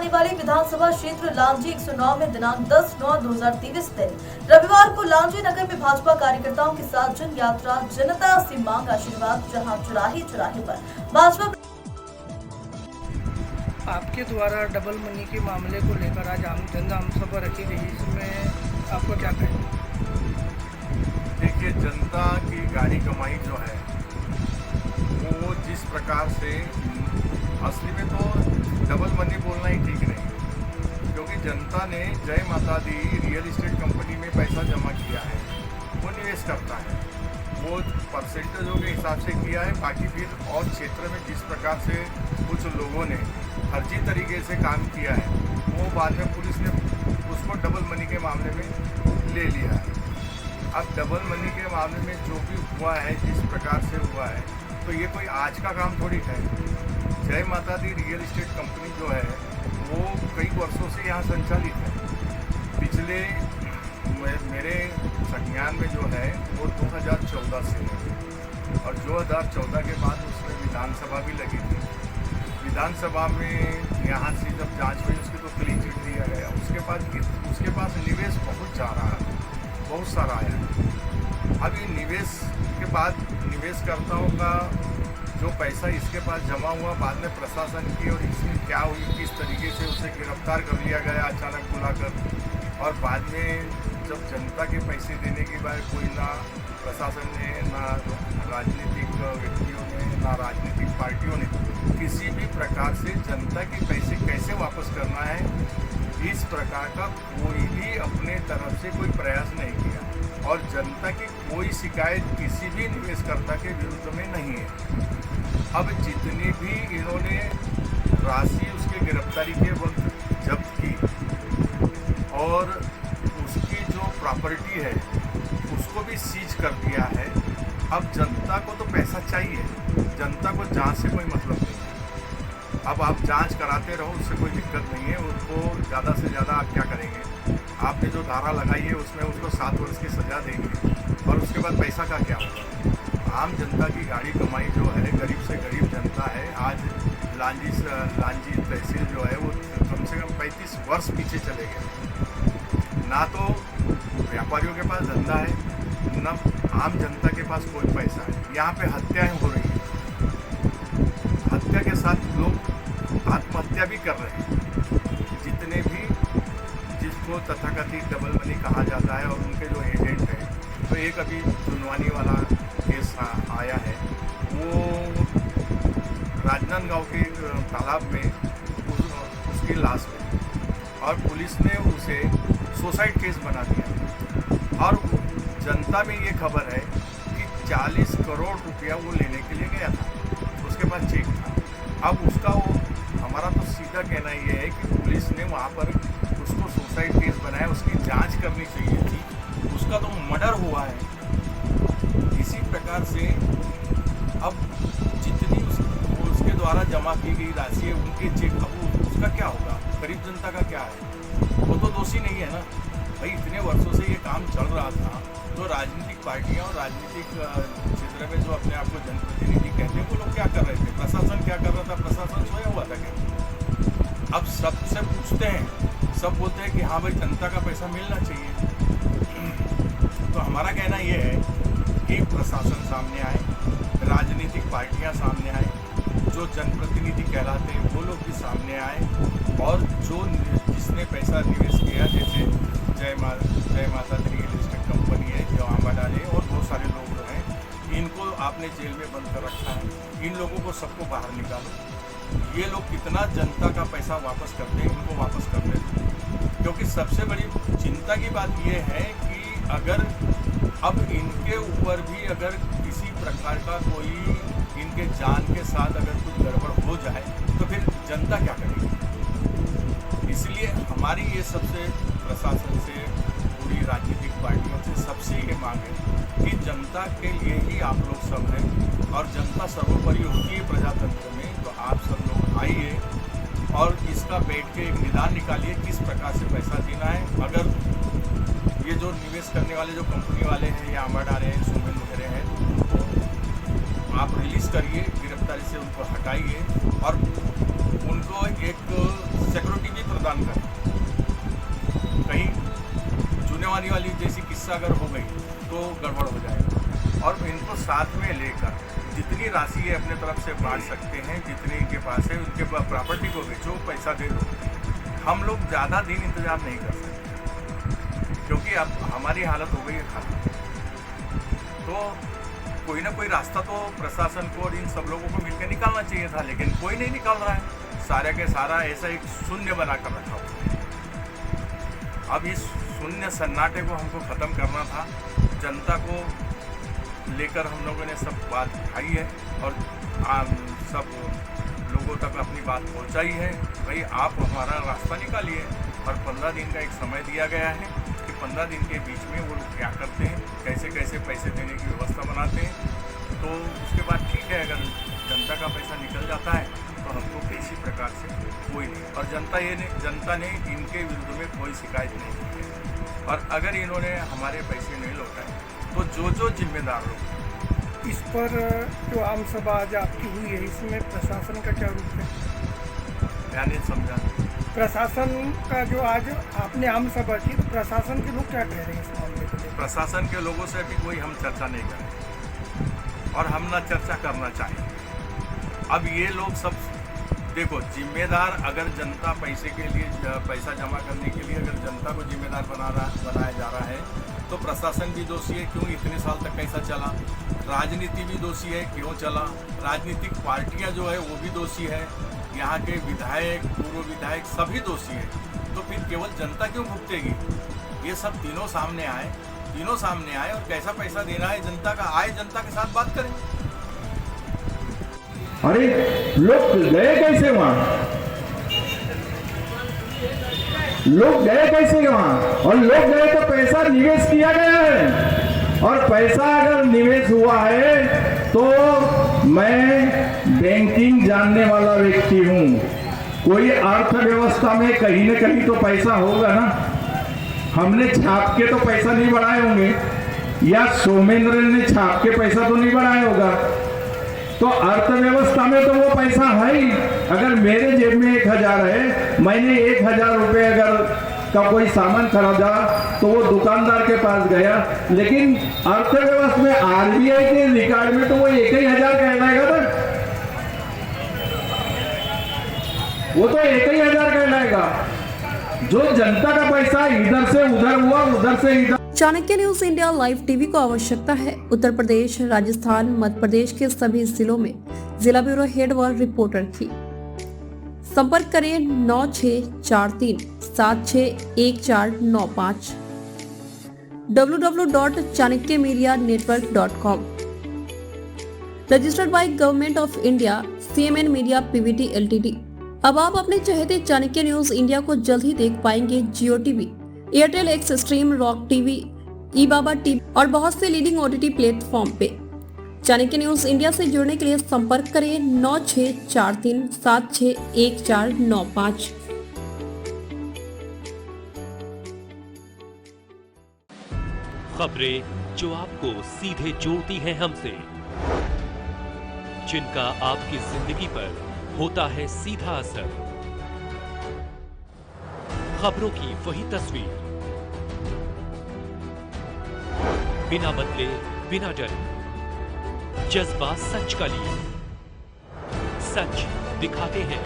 आने वाले विधानसभा क्षेत्र लांजी 109 में दिनांक 10/9/2023 दिन रविवार को लांजी नगर में भाजपा कार्यकर्ताओं के साथ जन यात्रा जनता से मांग आशीर्वाद, जहां चौराहे चौराहे पर भाजपा आपके द्वारा डबल मनी के मामले को लेकर आज जन सभा रखी गई, इसमें आपको क्या कहें? देखिए, जनता की गाड़ी कमाई जो है वो जिस प्रकार से, असली में तो डबल मनी बोलना ही ठीक नहीं, क्योंकि जनता ने जय माता दी रियल एस्टेट कंपनी में पैसा जमा किया है, वो निवेश करता है, वो परसेंटेजों के हिसाब से किया है। बाकी फिर और क्षेत्र में जिस प्रकार से कुछ लोगों ने फर्जी तरीके से काम किया है, वो बाद में पुलिस ने उसको डबल मनी के मामले में ले लिया है। अब डबल मनी के मामले में जो भी हुआ है, जिस प्रकार से हुआ है, तो ये कोई आज का काम थोड़ी है। जय माता दी रियल एस्टेट कंपनी जो है वो कई वर्षों से यहाँ संचालित है। पिछले मेरे संज्ञान में जो है वो 2014 से है, और 2014 के बाद उसमें विधानसभा भी लगी थी। विधानसभा में यहाँ से जब जांच हुई, उसकी तो क्लीन चिट दिया गया। उसके पास निवेश बहुत जा रहा है, बहुत सारा आया है। अब ये निवेश के बाद निवेशकर्ताओं का जो पैसा इसके पास जमा हुआ, बाद में प्रशासन की और इसमें क्या हुई, किस तरीके से उसे गिरफ्तार कर लिया गया अचानक बुलाकर, और बाद में जब जनता के पैसे देने की बात, कोई ना प्रशासन ने, ना राजनीतिक व्यक्तियों ने, ना राजनीतिक पार्टियों ने किसी भी प्रकार से जनता के पैसे कैसे वापस करना है, इस प्रकार का कोई भी अपने तरफ से कोई प्रयास नहीं किया, और जनता की कोई शिकायत किसी भी निवेशकर्ता के विरुद्ध में नहीं है। अब जितनी भी इन्होंने राशि उसके गिरफ्तारी के वक्त जब्त की, और उसकी जो प्रॉपर्टी है उसको भी सीज कर दिया है। अब जनता को तो पैसा चाहिए, जनता को जांच से कोई मतलब नहीं है। अब आप जांच कराते रहो, उससे कोई दिक्कत नहीं है। उनको ज़्यादा से ज़्यादा आप क्या करेंगे, आपने जो धारा लगाई है उसमें उसको 7 वर्ष की सज़ा देंगे, और उसके बाद पैसा का क्या होगा? आम जनता की गाड़ी कमाई जो है, गरीब से गरीब जनता है। आज लांजी तहसील जो है वो कम से कम 35 वर्ष पीछे चले गए। ना तो व्यापारियों के पास धंधा है, ना आम जनता के पास कोई पैसा है। यहाँ पे हत्याएं हो रही हैं, हत्या के साथ लोग आत्महत्या भी कर रहे हैं। जितने भी जिसको तथाकथित डबल मनी कहा जाता है, और उनके जो एजेंट हैं, तो एक अभी चुनवानी वाला केस आया है, वो राजनांदगांव के तालाब में उसकी लाश मिली, और पुलिस ने उसे सुसाइड केस बना दिया। और जनता में ये खबर है कि 40 करोड़ रुपया वो लेने के लिए गया था, उसके पास चेक था। अब उसका वो, हमारा तो सीधा कहना ये है कि पुलिस ने वहाँ पर उसको सुसाइड केस बनाया, उसकी जांच करनी चाहिए थी। उसका तो मर्डर हुआ है। इसी प्रकार से अब जितनी उसके द्वारा जमा की गई राशि है, उनके चेक, अब उसका क्या होगा? गरीब जनता का क्या है? वो तो दोषी नहीं है ना भाई। इतने वर्षों से ये काम चल रहा था, तो राजनीतिक पार्टियां और राजनीतिक क्षेत्र में जो अपने आप को जनप्रतिनिधि कहते हैं, वो लोग क्या कर रहे थे? प्रशासन क्या कर रहा था? प्रशासन सोया हुआ था क्या? अब सबसे पूछते हैं, सब बोलते हैं कि हाँ भाई, जनता का पैसा मिलना चाहिए। तो हमारा कहना ये है कि प्रशासन सामने आए, राजनीतिक पार्टियां सामने आए, जो जनप्रतिनिधि कहलाते हैं वो लोग भी सामने आए, और जो जिसने पैसा निवेश किया, जैसे जय माता दी रियल एस्टेट कंपनी है जो आंबा डाले, और बहुत सारे लोग जो हैं, इनको आपने जेल में बंद कर रखा है। इन लोगों को सबको बाहर निकालो। ये लोग कितना जनता का पैसा वापस करते हैं, इनको वापस कर देते हैं। क्योंकि सबसे बड़ी चिंता की बात यह है कि अगर अब इनके ऊपर भी अगर किसी प्रकार का कोई इनके जान के साथ अगर कुछ गड़बड़ हो जाए, तो फिर जनता क्या करेगी? इसलिए हमारी ये सबसे प्रशासन से, पूरी राजनीतिक पार्टियों से सबसे ये मांग है कि जनता के लिए ही आप लोग सब हैं, और जनता सर्वोपरि होती है प्रजातंत्र में। तो आप सब लोग आइए और इसका बैठ के एक निदान निकालिए, किस प्रकार से पैसा देना है। अगर ये जो निवेश करने वाले जो कंपनी वाले हैं या आंबा डाले हैं, सुमन वगैरह हैं, उनको आप रिलीज़ करिए, गिरफ्तारी से उनको हटाइए, और उनको एक सिक्योरिटी प्रदान करें। कहीं चुनेवानी वाली जैसी किस्सा अगर हो गई तो गड़बड़ हो जाएगा। और इनको साथ में लेकर जितनी राशि है अपने तरफ से बांट सकते हैं, जितनी इनके पास है उनके प्रॉपर्टी को बेचो, पैसा दे दो। हम लोग ज़्यादा दिन इंतज़ार नहीं कर सकते, क्योंकि अब हमारी हालत हो गई है खराब। तो कोई ना कोई रास्ता तो प्रशासन को और इन सब लोगों को मिलकर निकालना चाहिए था, लेकिन कोई नहीं निकाल रहा है। सारे के सारा ऐसा एक शून्य बना कर रखा हुआ है। अब इस शून्य सन्नाटे को हमको ख़त्म करना था। जनता को लेकर हम लोगों ने सब बात उठाई है और सब लोगों तक अपनी बात पहुंचाई है। भाई आप हमारा रास्ता निकालिए, और 15 दिन का एक समय दिया गया है कि 15 दिन के बीच में वो लोग क्या करते हैं, कैसे कैसे पैसे देने की व्यवस्था बनाते हैं। तो उसके बाद ठीक है, अगर जनता का पैसा निकल जाता है तो हमको किसी प्रकार से कोई नहीं, और जनता ने इनके विरुद्ध में कोई शिकायत नहीं की है। और अगर इन्होंने हमारे पैसे नहीं लौटाए तो जो जिम्मेदार लोग। इस पर जो आम सभा आज आपकी हुई है, इसमें प्रशासन का क्या रूप है? यानी समझा, प्रशासन का जो आज आपने आम सभा की, तो प्रशासन के लोग क्या कह रहे हैं इस मामले को लेकर? प्रशासन के लोगों से अभी कोई हम चर्चा नहीं करें और हम ना चर्चा करना चाहिए। अब ये लोग सब देखो, जिम्मेदार अगर जनता पैसे के लिए, पैसा जमा करने के लिए अगर जनता को जिम्मेदार बनाया जा रहा है, तो प्रशासन भी दोषी है, क्यों इतने साल तक कैसा चला। राजनीति भी दोषी है, क्यों चला। राजनीतिक पार्टियां जो है वो भी दोषी है, यहाँ के विधायक, पूर्व विधायक सभी दोषी है। तो फिर केवल जनता क्यों भुगतेगी? ये सब तीनों सामने आए और कैसा पैसा देना है जनता का, आए जनता के साथ बात करें। अरे लोग गए कैसे वहां? लोग गए कैसे वहां? और लोग गए तो पैसा निवेश किया गया है, और पैसा अगर निवेश हुआ है तो मैं बैंकिंग जानने वाला व्यक्ति हूं। कोई अर्थव्यवस्था में कहीं न कहीं तो पैसा होगा ना। हमने छाप के तो पैसा नहीं बढ़ाए होंगे, या सोमेंद्र ने छाप के पैसा तो नहीं बढ़ाया होगा। तो अर्थव्यवस्था में तो वो पैसा है ही। अगर मेरे जेब में 1000 है, मैंने 1000 रुपये अगर का कोई सामान खरीदा तो वो दुकानदार के पास गया, लेकिन अर्थव्यवस्था में आरबीआई के रिकॉर्ड में तो वो 1000 कहलाएगा ना, वो तो 1000 कहलाएगा। जो जनता का पैसा इधर से उधर हुआ, उधर से इधर। Chanakya news India live TV को आवश्यकता है उत्तर प्रदेश, राजस्थान, मध्य प्रदेश के सभी जिलों में जिला ब्यूरो हेड व रिपोर्टर की। संपर्क करें 9643761495 www.chanakyaMediaNetwork.com। Registered by government of India, CMN media PVT LTD। अब आप अपने चहेते चाणक्य न्यूज इंडिया को जल्द ही देख पाएंगे Jio TV, Airtel Xstream, Rock TV, ईबाबा टीवी और बहुत से लीडिंग OTT प्लेटफॉर्म पे। चाणक्य न्यूज इंडिया से जुड़ने के लिए संपर्क करें 9643761495। खबरें जो आपको सीधे जोड़ती हैं हमसे, जिनका आपकी जिंदगी पर होता है सीधा असर। खबरों की वही तस्वीर, बिना बदले, बिना डरे, जज्बा सच का लिए, सच दिखाते हैं।